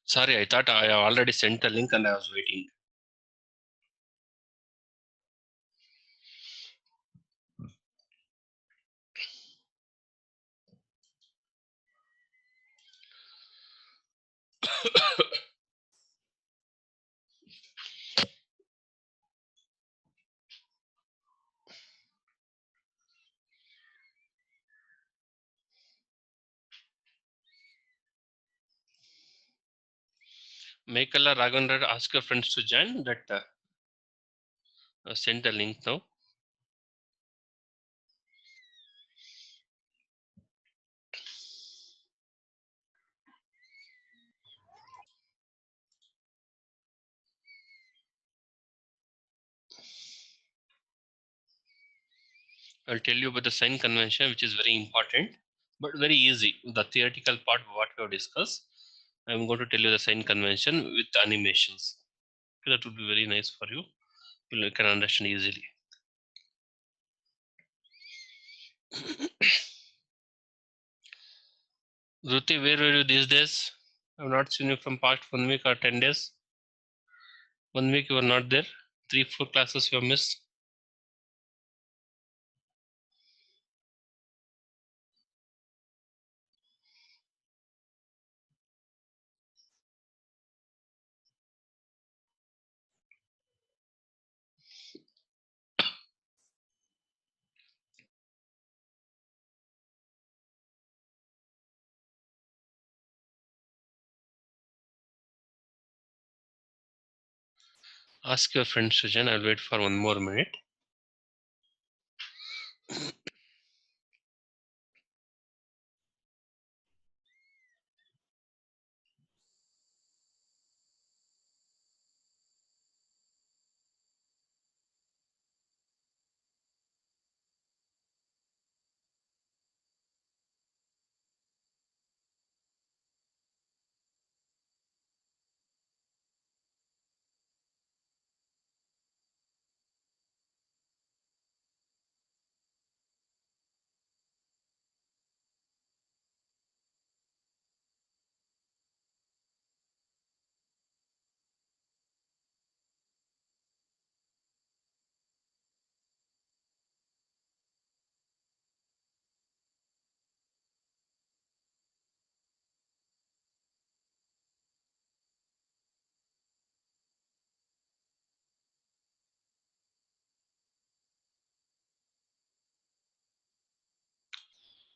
Sorry, I thought I already sent the link and I was waiting. Mekala Raghavendra, ask your friends to join. That send the link now. I'll tell you about the sign convention, which is very important, but very easy. The theoretical part, what we have discussed, I'm going to tell you the sign convention with animations. That would be very nice for you. You can understand easily. Ruti, where were you these days? I've not seen you from past 1 week or 10 days. 1 week you were not there. 3-4 classes you have missed. Ask your friend Sujan. I'll wait for 1 more minute.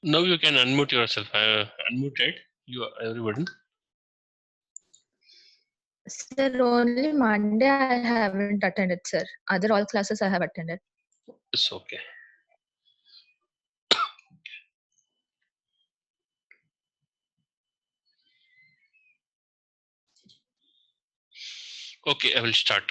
Now you can unmute yourself. Unmuted. You are everybody. Sir, only Monday I haven't attended, sir. Other all classes I have attended. It's okay. Okay, I will start.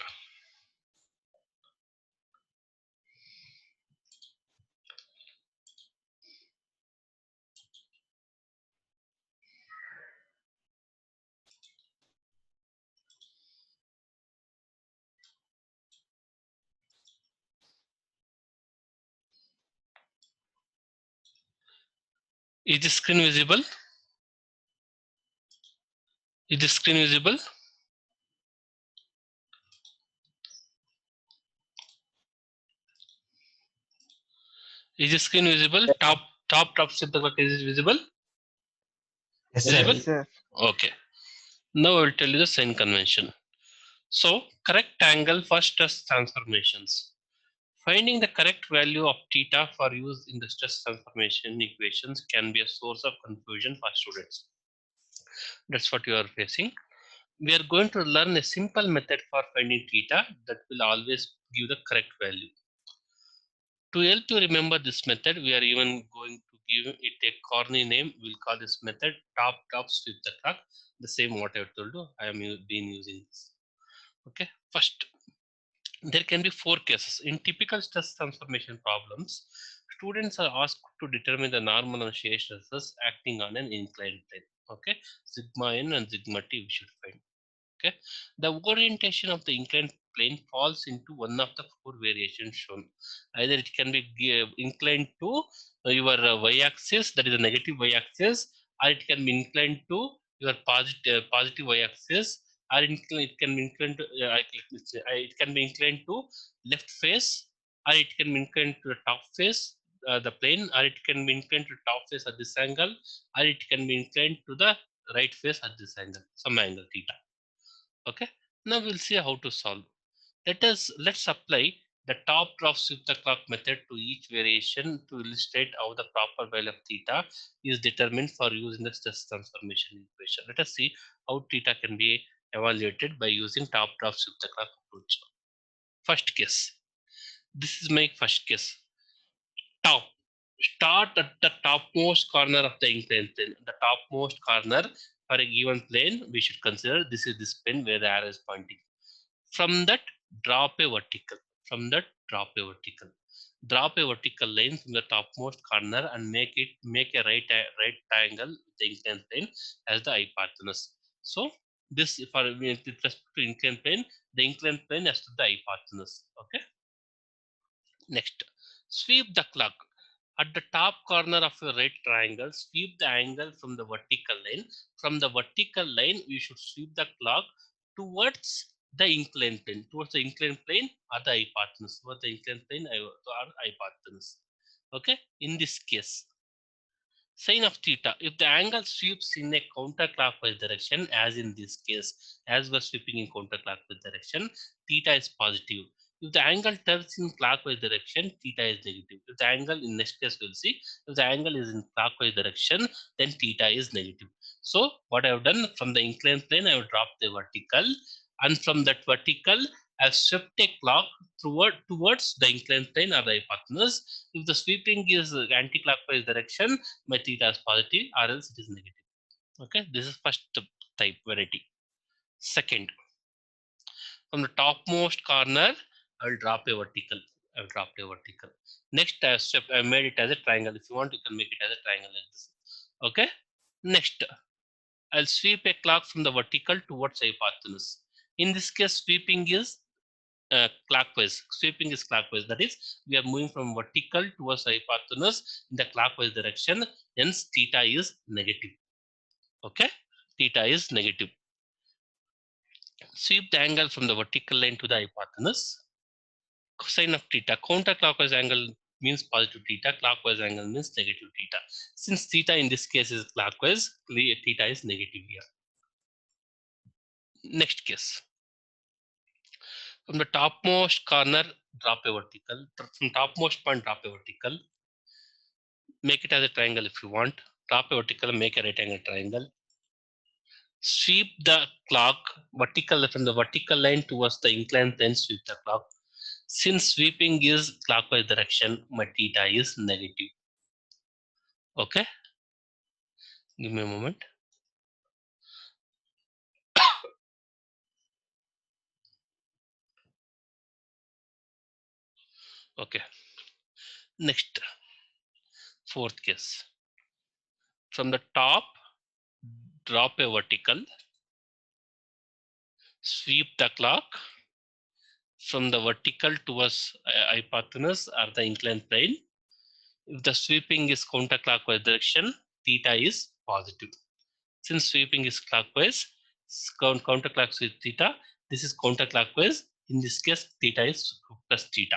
Is the screen visible? Is the screen visible? Is the screen visible? Top set is visible? Yes, Visible? sir. Sir. Okay. Now I will tell you the sign convention. So correct angle for stress transformations. Finding the correct value of theta for use in the stress transformation equations can be a source of confusion for students. That's what you are facing. We are going to learn a simple method for finding theta that will always give the correct value. To help you remember this method, we are even going to give it a corny name. We'll call this method top sweep the truck. The same what I told you. I am been using this. Okay. First, there can be 4 cases. In typical stress transformation problems, students are asked to determine the normal and shear stresses acting on an inclined plane. Okay, sigma n and sigma t we should find. Okay, the orientation of the inclined plane falls into one of the four variations shown. Either it can be inclined to your y-axis, that is a negative y-axis, or it can be inclined to your positive y-axis, or it can be inclined to it can be inclined to left face, or it can be inclined to the top face, the plane, or it can be inclined to top face at this angle, or it can be inclined to the right face at this angle, some angle theta. Okay, now we'll see how to solve. Let's apply the top drop sweep the clock method to each variation to illustrate how the proper value of theta is determined for use in the stress transformation equation. Let us see how theta can be evaluated by using top drop sweep the clock approach. First case. This is my first case. Top. Start at the topmost corner of the inclined plane. The topmost corner for a given plane, we should consider this is this plane where the arrow is pointing. From that, drop a vertical. From that, drop a vertical. Drop a vertical line from the topmost corner and make a right triangle with the inclined plane as the hypotenuse. So this, for with respect to inclined plane, the inclined plane as to the hypotenuse. Okay. Next, sweep the clock. At the top corner of your right triangle, sweep the angle from the vertical line. From the vertical line, we should sweep the clock towards the inclined plane, towards the inclined plane or the hypotenuse, towards the inclined plane or hypotenuse. Okay, in this case, sin of theta, if the angle sweeps in a counterclockwise direction, as in this case, as we're sweeping in counterclockwise direction, theta is positive. If the angle turns in clockwise direction, theta is negative. If the angle, in next case we'll see, if the angle is in clockwise direction, then theta is negative. So what I have done, from the inclined plane, I have dropped the vertical, and from that vertical, I've swept a clock towards the inclined plane or the hypotenuse. If the sweeping is anti-clockwise direction, my theta is positive or else it is negative. Okay, this is first type variety. Second, from the topmost corner, I will drop a vertical. I will drop a vertical. Next, I made it as a triangle. If you want, you can make it as a triangle like this. Okay. Next, I'll sweep a clock from the vertical towards hypotenuse. In this case, sweeping is clockwise. Sweeping is clockwise. That is, we are moving from vertical towards hypotenuse in the clockwise direction. Hence, theta is negative. Okay, theta is negative. Sweep the angle from the vertical line to the hypotenuse. Cosine of theta. Counterclockwise angle means positive theta. Clockwise angle means negative theta. Since theta in this case is clockwise, theta is negative here. Next case. From the topmost corner, drop a vertical. From topmost point, drop a vertical. Make it as a triangle if you want. Drop a vertical, make a right angle triangle. Sweep the clock vertical from the vertical line towards the inclined plane. Sweep the clock. Since sweeping is clockwise direction, my theta is negative. Okay. Give me a moment. Okay. Next, fourth case. From the top, drop a vertical. Sweep the clock from the vertical towards hypotenuse or the inclined plane. If the sweeping is counterclockwise direction, theta is positive. Since sweeping is clockwise, counterclockwise with theta, this is counterclockwise. In this case, theta is plus theta.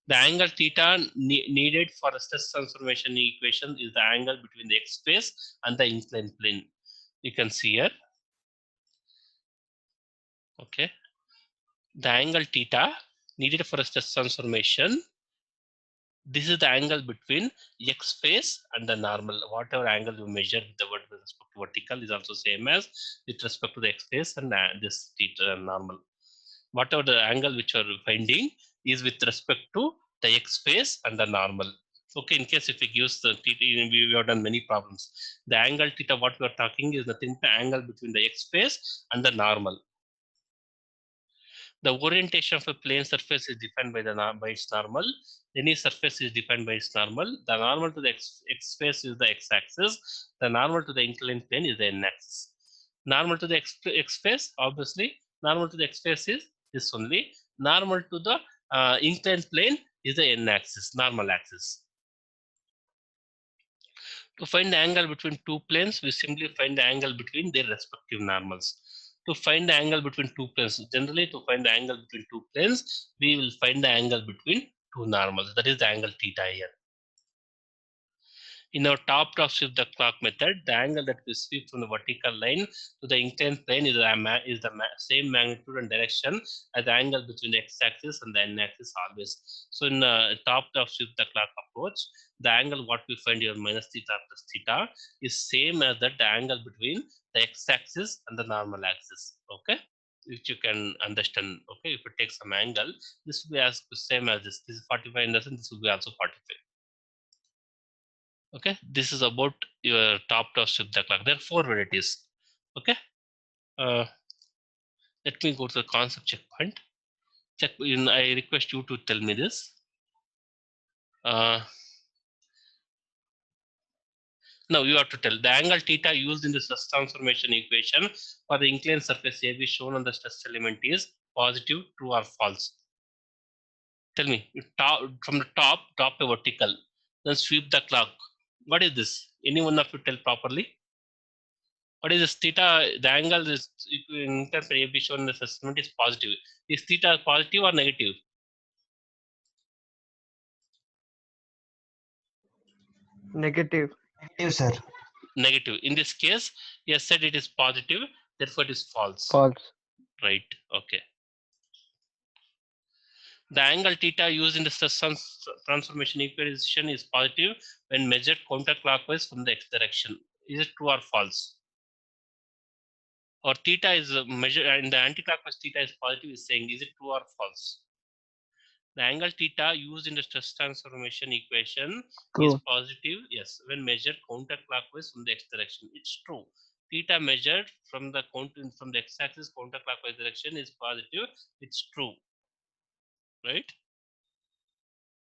The angle theta needed for a stress transformation equation is the angle between the x face and the inclined plane. You can see here. Okay. The angle theta needed for a stress transformation. This is the angle between x face and the normal. Whatever angle you measure with respect to vertical is also same as with respect to the x face and this theta normal. Whatever the angle which you are finding is with respect to the x face and the normal. Okay, in case if we use the theta, we have done many problems. The angle theta, what we are talking is nothing but angle between the x face and the normal. The orientation of a plane surface is defined by its normal. Any surface is defined by its normal. The normal to the x face is the x-axis. The normal to the inclined plane is the n-axis. Normal to the x face, obviously, normal to the x face is is only. Normal to the inclined plane is the n-axis, normal axis. To find the angle between two planes, we simply find the angle between their respective normals. To find the angle between two planes, generally to find the angle between two planes, we will find the angle between two normals. That is the angle theta here. In our top sweep the clock method, the angle that we sweep from the vertical line to the inclined plane is the same magnitude and direction as the angle between the x-axis and the n-axis always. So in top sweep the clock approach, the angle what we find here minus theta plus theta is same as that the angle between the x-axis and the normal axis. Okay, which you can understand. Okay, if you take some angle, this will be as same as this. This is 45 in the sense, this will be also 45. Okay, this is about your top sweep the clock. There are 4 varieties. Okay, let me go to the concept checkpoint. I request you to tell me this. Now you have to tell the angle theta used in the stress transformation equation for the inclined surface AB shown on the stress element is positive, true, or false. Tell me, from the top a vertical, then sweep the clock. What is this? Any one of you tell properly? What is this theta? The angle is in terms of AB shown in the assessment is positive. Is theta positive or negative? Negative, sir. Negative. In this case, you said it is positive, therefore it is false. False. Right. Okay. The angle theta used in the stress transformation equation is positive when measured counterclockwise from the x direction. Is it true or false? Or theta is measured and the anticlockwise theta is positive is saying, is it true or false? The angle theta used in the stress transformation equation is positive, yes, when measured counterclockwise from the x direction. It's true. Theta measured from the x-axis counterclockwise direction is positive. It's true, right?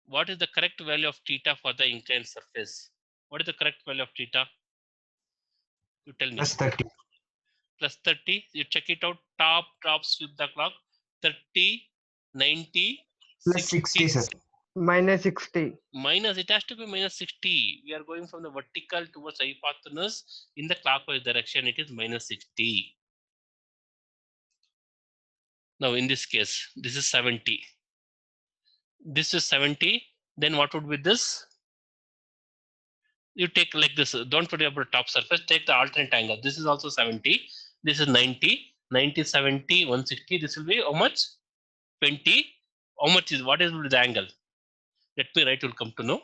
What is the correct value of theta for the inclined surface? What is the correct value of theta? You tell me. Plus 30. Plus 30. You check it out. Top sweep the clock. 30, 90, Plus 60, sir. Minus 60. Minus, it has to be minus 60. We are going from the vertical towards hypotenuse in the clockwise direction. It is minus 60. Now in this case, this is 70. This is 70. Then what would be this? You take like this. Don't put it over the top surface. Take the alternate angle. This is also 70. This is 90. 90, 70, 160. This will be how much? 20. How much is, what is the angle? Let me write, you'll come to know.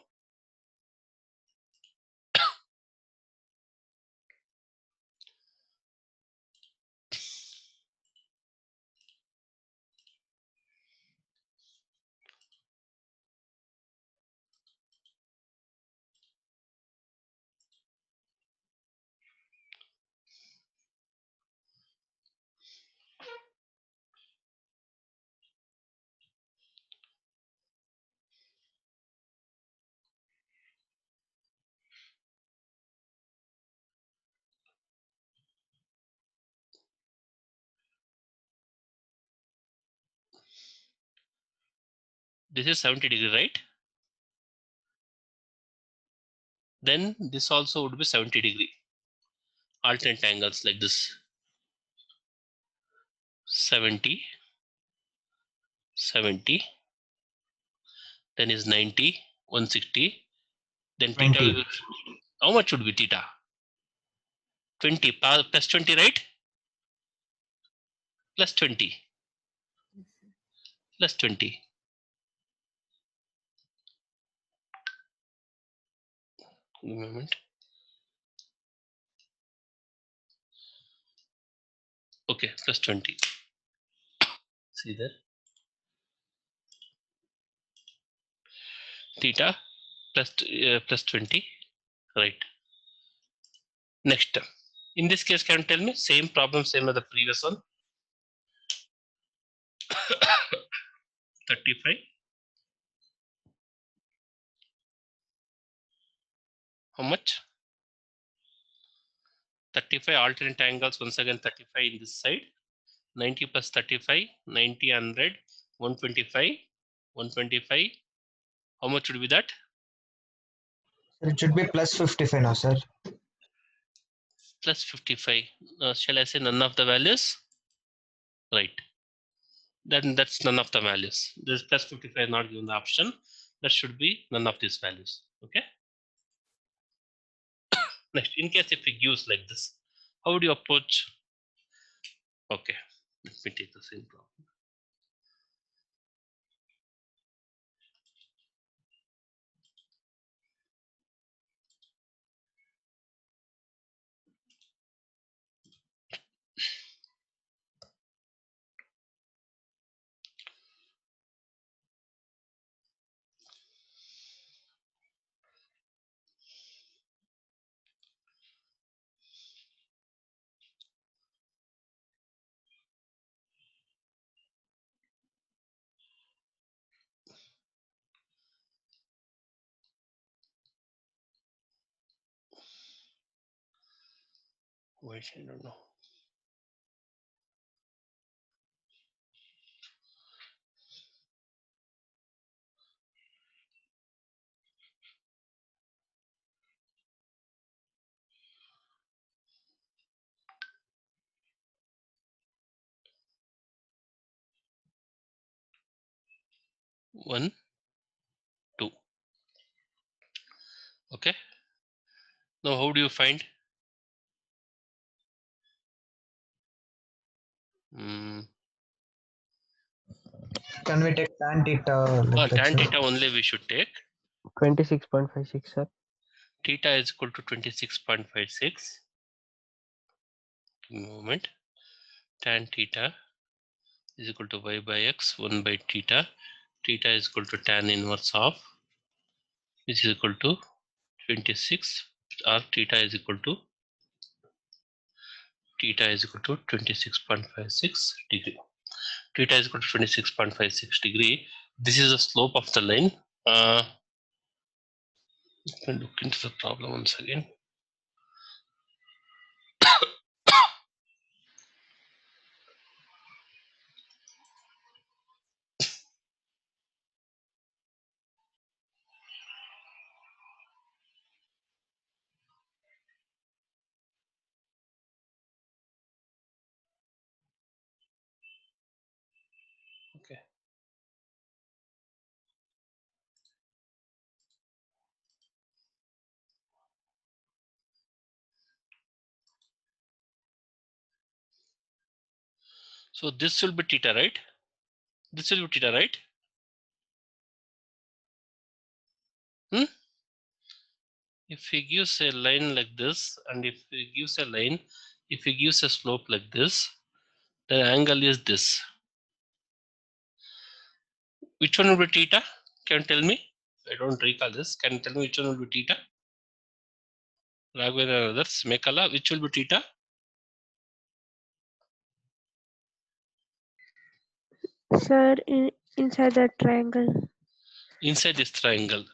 This is 70 degree, right? Then this also would be 70 degree. Alternate angles like this. 70, 70, then is 90, 160, then 20. theta will, how much would be theta? 20 plus 20, right? Plus 20. Plus 20. Give me a moment. Okay, plus 20. See there? Theta plus 20. Right. Next. In this case, can you tell me? Same problem, same as the previous one. 35. How much? 35 alternate angles, once again 35 in this side. 90 plus 35, 90, 100, 125, 125. How much would be that? It should be plus 55 now, sir. Plus 55. Shall I say none of the values? Right. Then that's none of the values. This plus 55 is not given the option. That should be none of these values. Okay. Next, in case if it gives like this, how would you approach? Okay, let me take the same problem. Wait, I don't know. One, two. Okay. Now, how do you find? Can we take tan theta like that, Tan sir? theta only we should take. 26.56, sir. Theta is equal to 26.56. Moment. Tan theta is equal to y by x 1 by theta. Theta is equal to tan inverse of, which is equal to 26, or theta is equal to 26.56 degree. Theta is equal to 26.56 degree. This is the slope of the line. Let me look into the problem once again. Okay. So this will be theta, right? This will be theta, right? If he gives a line like this, and if he gives a line, if he gives a slope like this, the angle is this. Which one will be theta? Can you tell me? I don't recall this. Can you tell me which one will be theta? Raghavendra and others, Mekala, which will be theta? Sir, inside the triangle. Inside this triangle.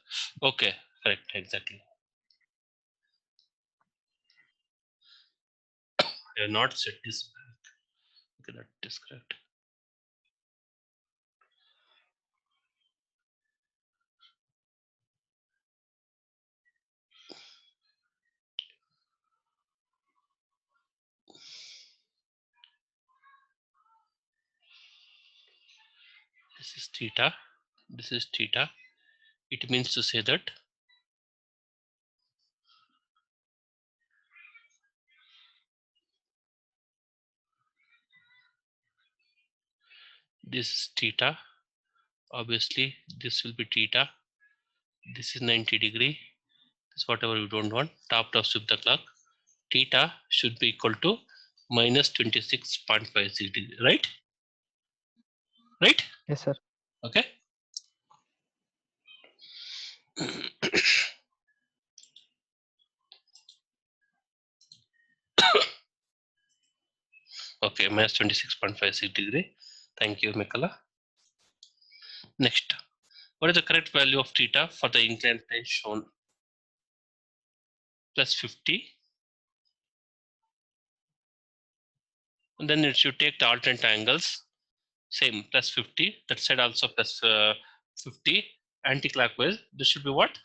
Okay, correct, exactly. I have not set this back. Okay, that is correct. This is theta. This is theta. It means to say that this is theta. Obviously, this will be theta. This is 90 degree. This is whatever you don't want. Top to sweep the clock. Theta should be equal to minus 26.56 degree, right? Right? Yes, sir. Okay. Okay, minus 26.56 degree. Thank you, Mikala. Next, what is the correct value of theta for the inclined plane shown? Plus 50, And then it should take the alternate angles. Same, plus 50. That side also plus 50. Anti-clockwise. This should be what?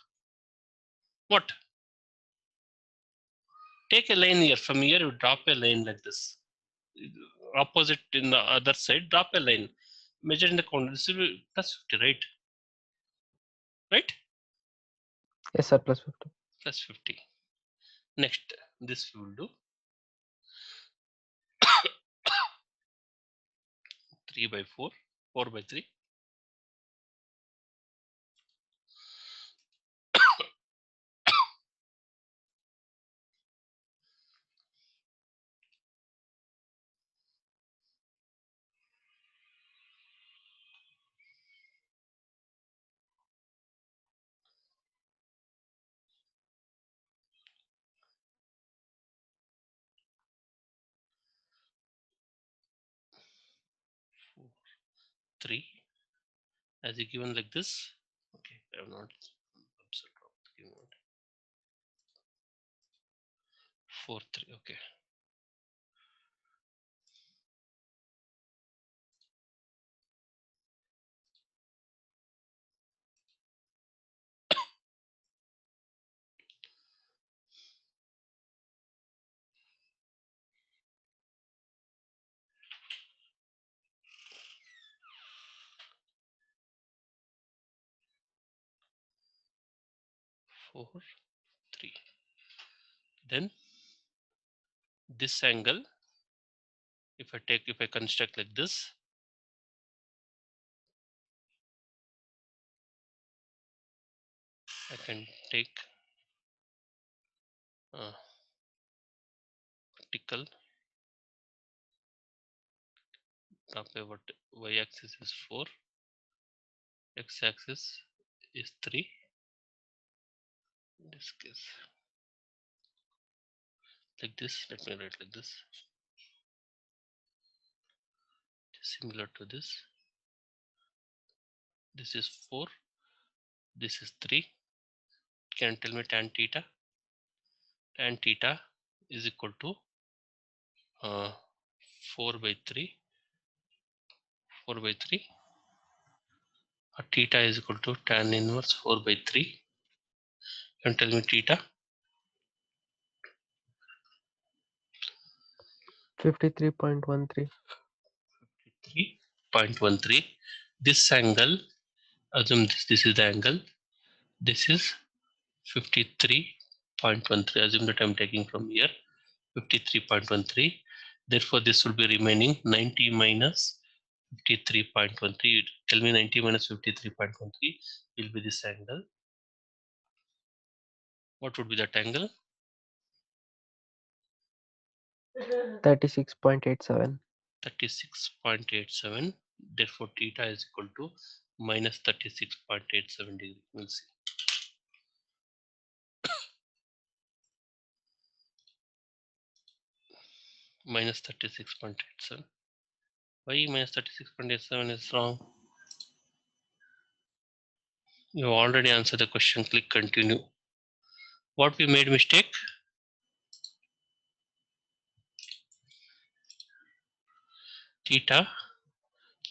What? Take a line here. From here, you drop a line like this. Opposite in the other side, drop a line. Measure in the corner. This will be plus 50, right? Right? Yes, sir. Plus 50. Plus 50. Next, this we will do. 3 by 4, 4 by 3. Three as a given like this. Okay, I have not upset of the given. 4 3. Okay. Four 3. Then this angle, if I construct like this, I can take vertical, top over y-axis is 4, x-axis is 3. In this case, like this. Let me write like this. Similar to this. This is 4. This is 3. Can tell me tan theta? Tan theta is equal to 4 by 3. 4 by 3. Theta is equal to tan inverse 4 by 3. Can tell me theta? 53.13. 53.13. This angle, assume this is the angle. This is 53.13. Assume that I'm taking from here 53.13. Therefore, this will be remaining 90 minus 53.13. Tell me 90 minus 53.13 will be this angle. What would be that angle? 36.87. 36.87. Therefore, theta is equal to minus 36.87 degree. We'll see. Minus 36.87. Why minus 36.87 is wrong? You already answered the question. Click continue. What we made mistake? Theta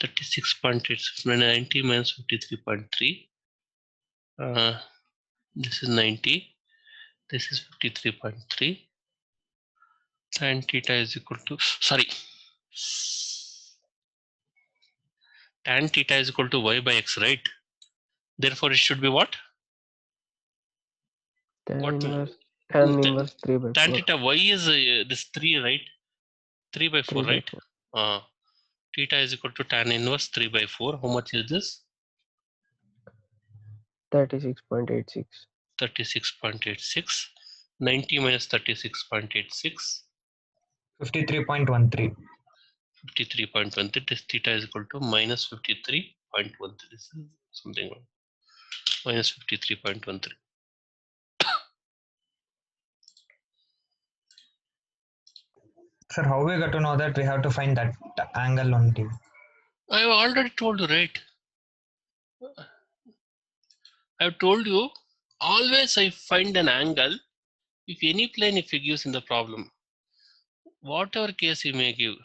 36.87, 90 minus 53.3. This is 90. This is 53.3. Tan theta is equal to, sorry. Tan theta is equal to y by x, right? Therefore, it should be what? Tan What? inverse 3 by 4. Tan theta y is this 3, right? 3 by 4, 3 by right? 4. Theta is equal to tan inverse 3 by 4. How much is this? 36.86. 36.86. 90 minus 36.86. 53.13. 53.13. This theta is equal to minus 53.13. This is something wrong. Minus 53.13. Sir, how we got to know that we have to find that angle only? I have already told you, right? I have told you, always I find an angle if any plane if it gives in the problem. Whatever case you may give,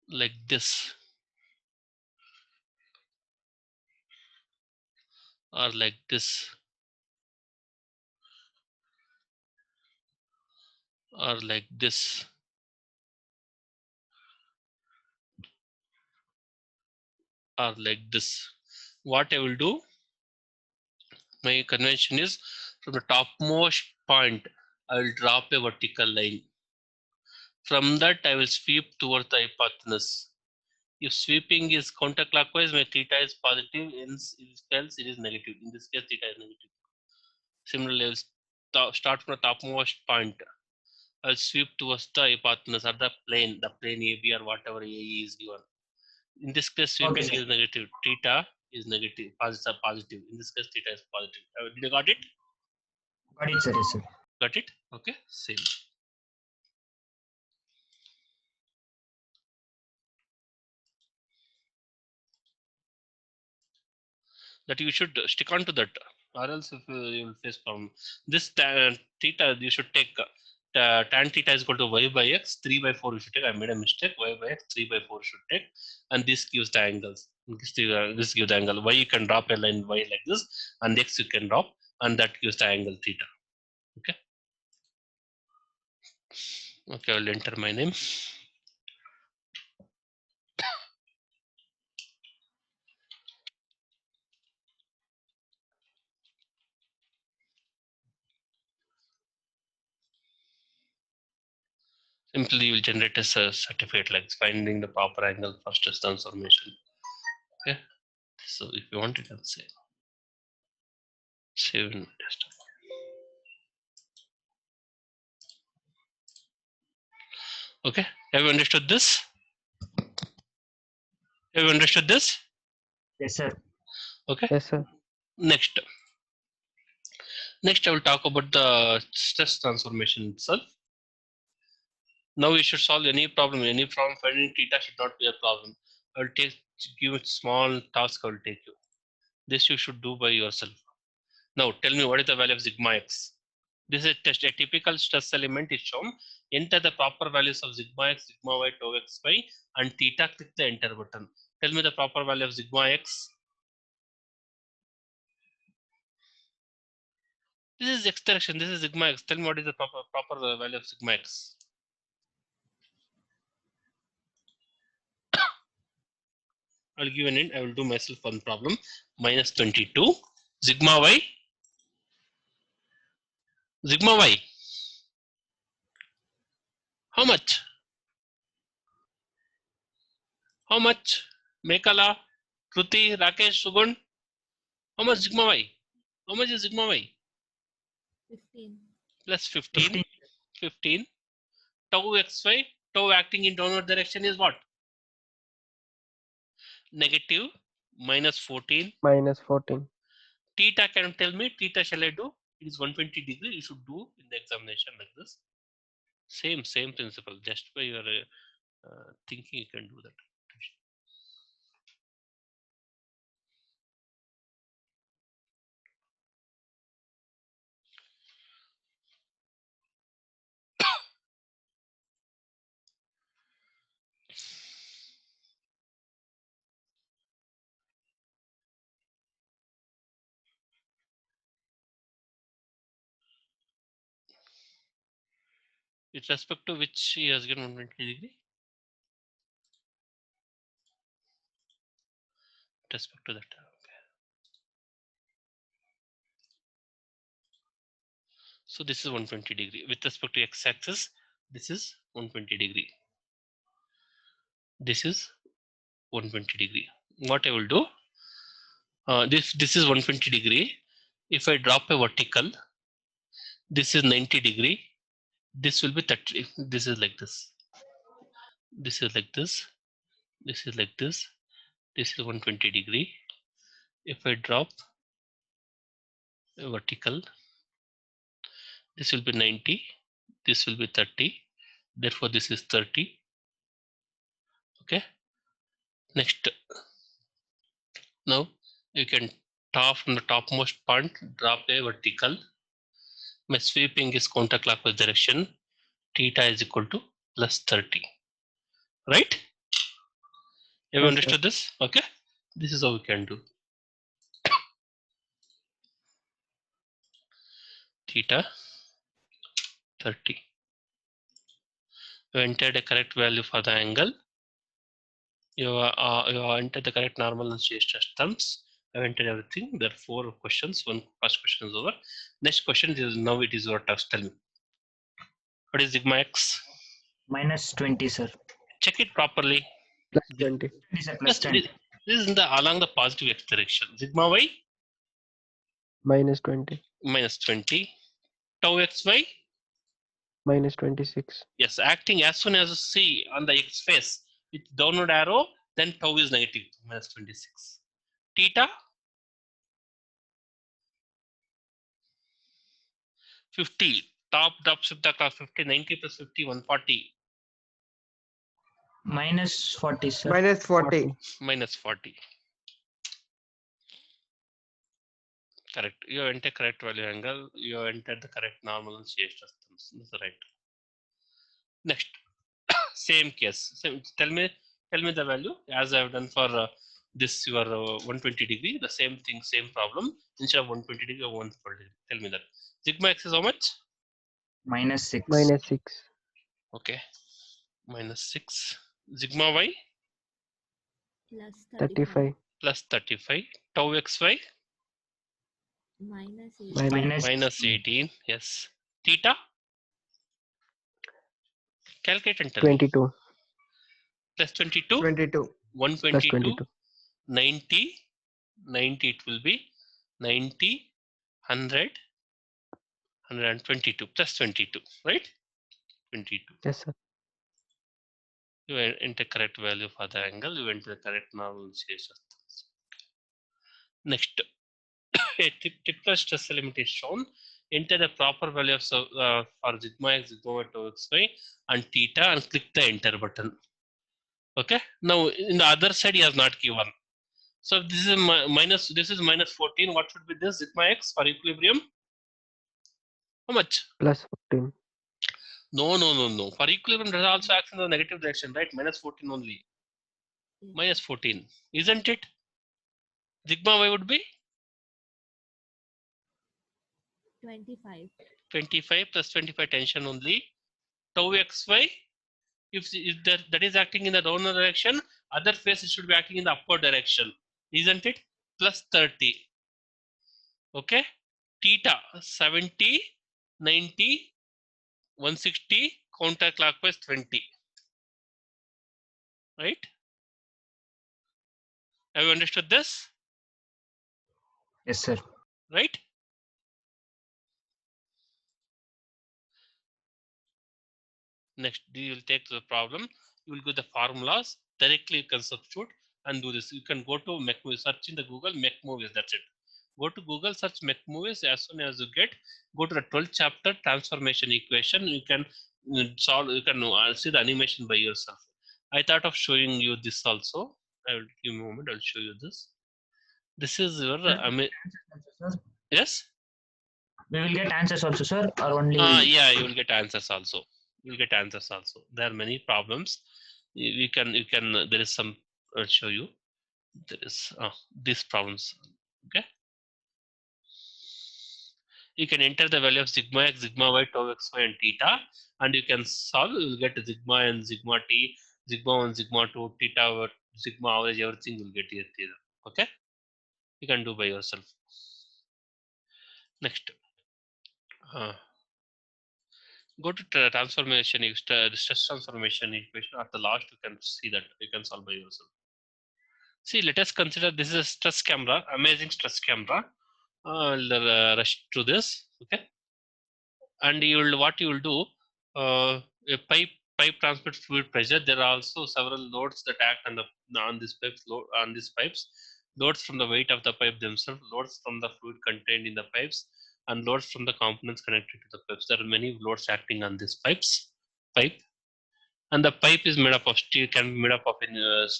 like this, or like this, or like this, or like this. What I will do, my convention is from the topmost point, I will drop a vertical line. From that, I will sweep towards the hypotenuse. If sweeping is counterclockwise, my theta is positive, else it is negative. In this case, theta is negative. Similarly, I will start from the topmost point. I'll sweep towards the hypotenuse or the plane AB or whatever AE is given. In this case, sweeping Okay, sir. is negative. Theta is negative. Positive. In this case, theta is positive. Did you got it? Got it, sir. Yes, sir. Got it? Okay. Same. That you should stick on to that, or else if you will face problem. This theta you should take. Tan theta is equal to y by x 3 by 4 you should take. I made a mistake. Y by x 3 by 4 should take, and this gives the angles. This gives the angle. Y you can drop a line y like this, and x you can drop, and that gives the angle theta. Okay. Okay, I will enter my name. Simply you will generate a certificate like finding the proper angle for stress transformation. Okay. So if you want it, I'll say save in desktop. Okay, have you understood this? Have you understood this? Yes, sir. Okay. Yes, sir. Next I will talk about the stress transformation itself. Now you should solve any problem finding theta should not be a problem. I will give it small task. I will take you. This you should do by yourself. Now tell me what is the value of sigma x. This is a typical stress element is shown. Enter the proper values of sigma x, sigma y, tau x, y, and theta. Click the enter button. Tell me the proper value of sigma x. This is x direction. This is sigma x. Tell me what is the proper value of sigma x. I'll give an int. I will do myself one problem. Minus 22. Sigma y. Sigma y. How much? How much? Mekala, Kruti, Rakesh, Sugun. How much sigma y? How much is sigma y? 15. Plus 15. 15. Tau xy. Tau acting in downward direction is what? Negative. Minus 14. Minus 14. Theta, can you tell me? Theta shall I do? It is 120 degree. You should do in the examination like this. Same principle. Just by your thinking, you can do that. With respect to which he has given 120 degree? With respect to that. Okay. So this is 120 degree. With respect to x-axis, this is 120 degree. This is 120 degree. What I will do? This is 120 degree. If I drop a vertical, this is 90 degree. This will be 30. This is like this. This is like this. This is like this. This is 120 degree. If I drop a vertical, this will be 90. This will be 30. Therefore, this is 30. Okay. Next. Now you can from the topmost point, drop a vertical. My sweeping is counterclockwise direction. Theta is equal to plus 30. Right? Have you Yes, sir. understood this? Okay. This is how we can do. Theta 30. You entered a correct value for the angle. You entered the correct normal and shear stress terms. I entered everything. There are 4 questions. First question is over. Next question is now it is your task. Tell me. What is sigma x? Minus 20, sir. Check it properly. Plus 20. Is a plus 10. This is in the along the positive x direction. Sigma y Minus 20. minus 20. Tau xy. Minus 26. Yes, acting as soon as you see on the x face with downward arrow, then tau is negative, minus 26. Theta 50. Top shift the class 50, 90 plus 50, 140. Minus 40, sir. Minus 40. Minus 40. Correct. You enter correct value angle. You enter the correct normal and shear stress. That's right. Next, same case. Same, tell me the value as I have done for this your 120 degree. The same thing, same problem. Instead of 120 degree or 140 degree. Tell me that. Sigma x is how much? Minus 6. Minus 6. Okay. Minus 6. Sigma y Plus 35. plus 35. Tau xy Minus 8. minus 18. Yes. Theta. Calculate and tell me. 22. Plus 22. 22. Plus 122. 22. 90. 90 it will be. 90. 100. 122 plus 22. Right? 22. Yes, sir. You enter correct value for the angle. You enter the correct normal shear stress. Next. A typical stress element is shown. Enter the proper value of for sigma x, sigma y, tau xy, and theta, and click the enter button. Okay. Now in the other side, he has not given. So if this is minus. This is minus 14. What should be this sigma x for equilibrium? How much? Plus 14. No. For equilibrium, does also acts in the negative direction, right? Minus 14 only. Yes. Minus 14, isn't it? Sigma y would be 25. 25 plus 25 tension only. Tau xy, if that is acting in the downward direction, other face it should be acting in the upward direction, isn't it? Plus 30. Okay. Theta 70, 90, 160, counterclockwise 20. Right? Have you understood this? Yes, sir. Right? Next, you will take the problem. You will go the formulas. Directly you can substitute and do this. You can go to Mech Movies, search in the Google Mech Movies. That's it. Go to Google, search Mech Movies. As soon as you get, go to the 12th chapter transformation equation. You can solve. You can see the animation by yourself. I thought of showing you this also. I will give me a moment. I'll show you this. This is your yes. We will get answers also, sir, or only. Yeah, you will get answers also. You will get answers also. There are many problems. You can. There is some. I'll show you. There is these problems. Okay. You can enter the value of sigma x, sigma y, tau xy, and theta, and you can solve. You will get sigma n, sigma t, sigma 1, sigma 2, theta, sigma average, everything will get here. Okay. You can do by yourself. Next. Go to transformation, stress transformation equation. At the last, you can see that you can solve by yourself. See, let us consider this is a stress camera, amazing stress camera. I'll rush to this, okay? And what you will do, a pipe transmits fluid pressure. There are also several loads that act on these pipes. Loads from the weight of the pipe themselves, loads from the fluid contained in the pipes, and loads from the components connected to the pipes. There are many loads acting on this pipe, and the pipe is made up of steel, can be made up of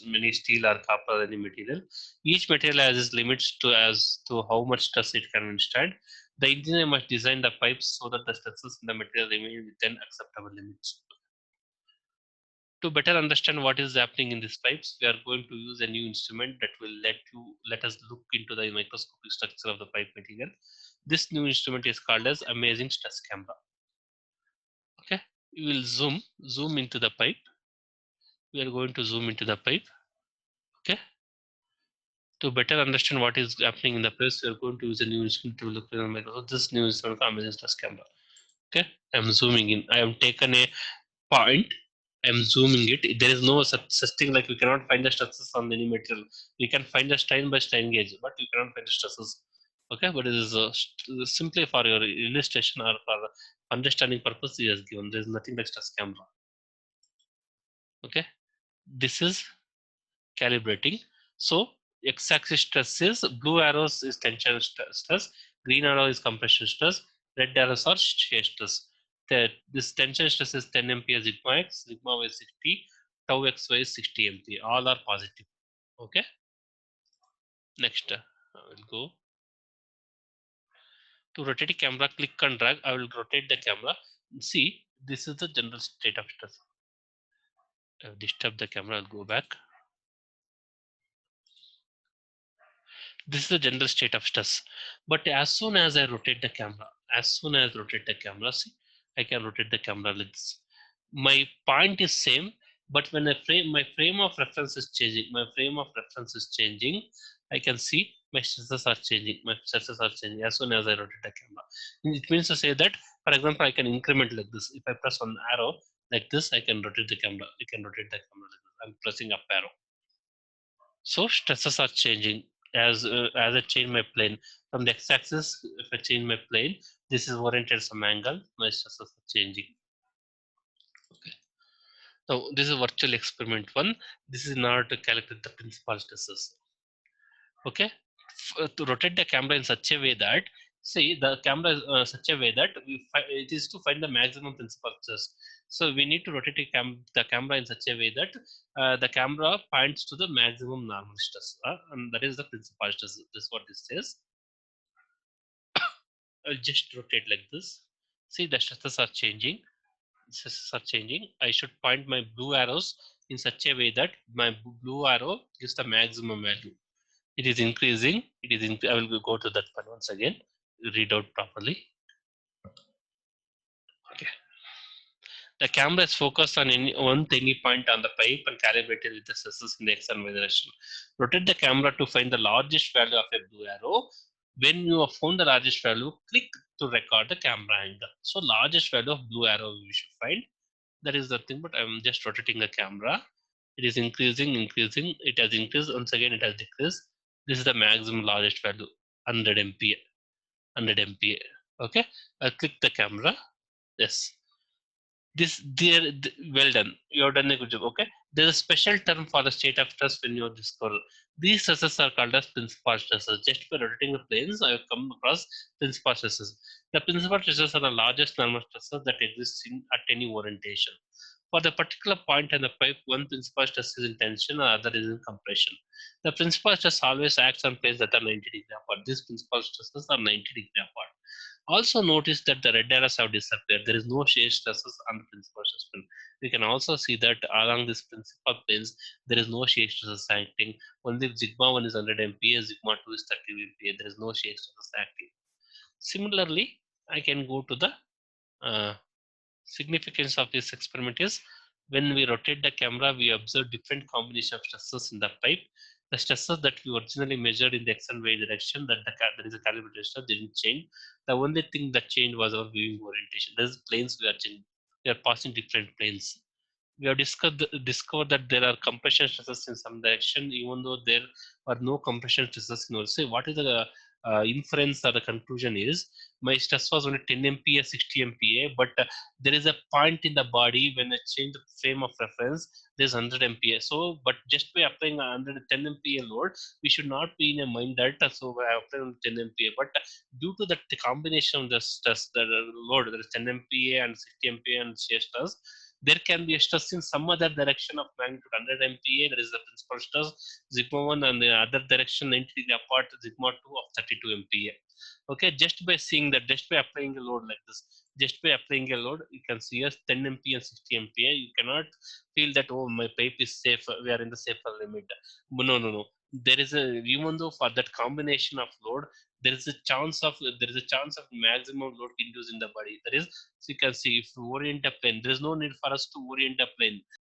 many steel or copper, any material. Each material has its limits as to how much stress it can withstand. The engineer must design the pipes so that the stresses in the material remain within acceptable limits. To better understand what is happening in these pipes, we are going to use a new instrument that will let us look into the microscopic structure of the pipe material. This new instrument is called as Amazing Stress Camera. Okay, we will zoom into the pipe. We are going to zoom into the pipe. Okay, to better understand what is happening in the pipes, we are going to use a new instrument to look at the microscope. This new instrument is Amazing Stress Camera. Okay, I am zooming in. I have taken a point. I'm zooming it. There is no such thing like we cannot find the stresses on any material. We can find the strain by strain gauge, but we cannot find the stresses. Okay, but it is simply for your illustration or for understanding purpose he has given. There is nothing like stress camera. Okay, this is calibrating. So x-axis stress is blue arrows is tension stress, green arrow is compression stress, red arrows are shear stress. This tension stress is 10 MPa sigma x, sigma y is 60, tau xy is 60 MPa. All are positive. Okay. Next, I will go to rotate a camera. Click and drag. I will rotate the camera. See, this is the general state of stress. I will disturb the camera. I'll go back. This is the general state of stress. But as soon as I rotate the camera, see, I can rotate the camera like this. My point is same, but when my frame of reference is changing, I can see my stresses are changing. As soon as I rotate the camera. It means to say that, for example, I can increment like this. If I press one arrow like this, I can rotate the camera. Like this. I'm pressing up arrow. So stresses are changing as I change my plane from the x-axis. If I change my plane, this is oriented some angle. My stresses are changing. Okay. Now this is virtual experiment 1. This is in order to calculate the principal stresses. Okay. To rotate the camera in such a way that the camera is such a way that it is to find the maximum principal stress. So we need to rotate the camera in such a way that the camera points to the maximum normal stress, and that is the principal stress. This is what this says. I'll just rotate like this. See, the stresses are changing. I should point my blue arrows in such a way that my blue arrow gives the maximum value. It is increasing. I will go to that one once again. Read out properly. Okay. The camera is focused on one tiny point on the pipe and calibrated with the stresses in the x and y direction. Rotate the camera to find the largest value of a blue arrow. When you have found the largest value, click to record the camera angle. So largest value of blue arrow we should find. That is the thing, but I'm just rotating the camera. It is increasing. It has increased. Once again, it has decreased. This is the maximum largest value, 100 MPa. Okay, I'll click the camera. Yes. Well done. You have done a good job. Okay. There's a special term for the state of stress when you discover. These stresses are called as principal stresses. Just by rotating the planes, I have come across principal stresses. The principal stresses are the largest normal stresses that exist at any orientation. For the particular point in the pipe, one principal stress is in tension, and other is in compression. The principal stress always acts on planes that are 90 degrees apart. These principal stresses are 90 degrees apart. Also notice that the red arrows have disappeared. There is no shear stresses on the principal stress plane. We can also see that along this principal planes, there is no shear stresses acting. Only sigma 1 is 100 MPa, sigma 2 is 30 MPa. There is no shear stresses acting. Similarly, I can go to the significance of this experiment is when we rotate the camera, we observe different combination of stresses in the pipe. The stresses that we originally measured in the x and y direction, that there is a calibrated stress, didn't change. The only thing that changed was our viewing orientation. These planes we are changing. We are passing different planes. We have discovered that there are compression stresses in some direction, even though there are no compression stresses in other. So what is the inference or the conclusion is my stress was only 10 MPa, 60 MPa, but there is a point in the body when I change the frame of reference, there's 100 MPa. So, but just by applying 110 MPa load, we should not be in a mind that so I apply 10 MPa. But due to that, the combination of the stress, the load, there is 10 MPa and 60 MPa and shear stress, There can be a stress in some other direction of magnitude 100 MPa, that is the principal stress, sigma 1, and the other direction 90 degree apart, sigma 2 of 32 MPa. Okay, just by seeing that, just by applying a load like this, just by applying a load, you can see as 10 MPa and 60 MPa. You cannot feel that, oh, my pipe is safe, we are in the safer limit. No. There is a, even though for that combination of load, there is a chance of maximum load induced in the body. That is, so you can see, if you orient a plane, there is no need for us to orient a plane.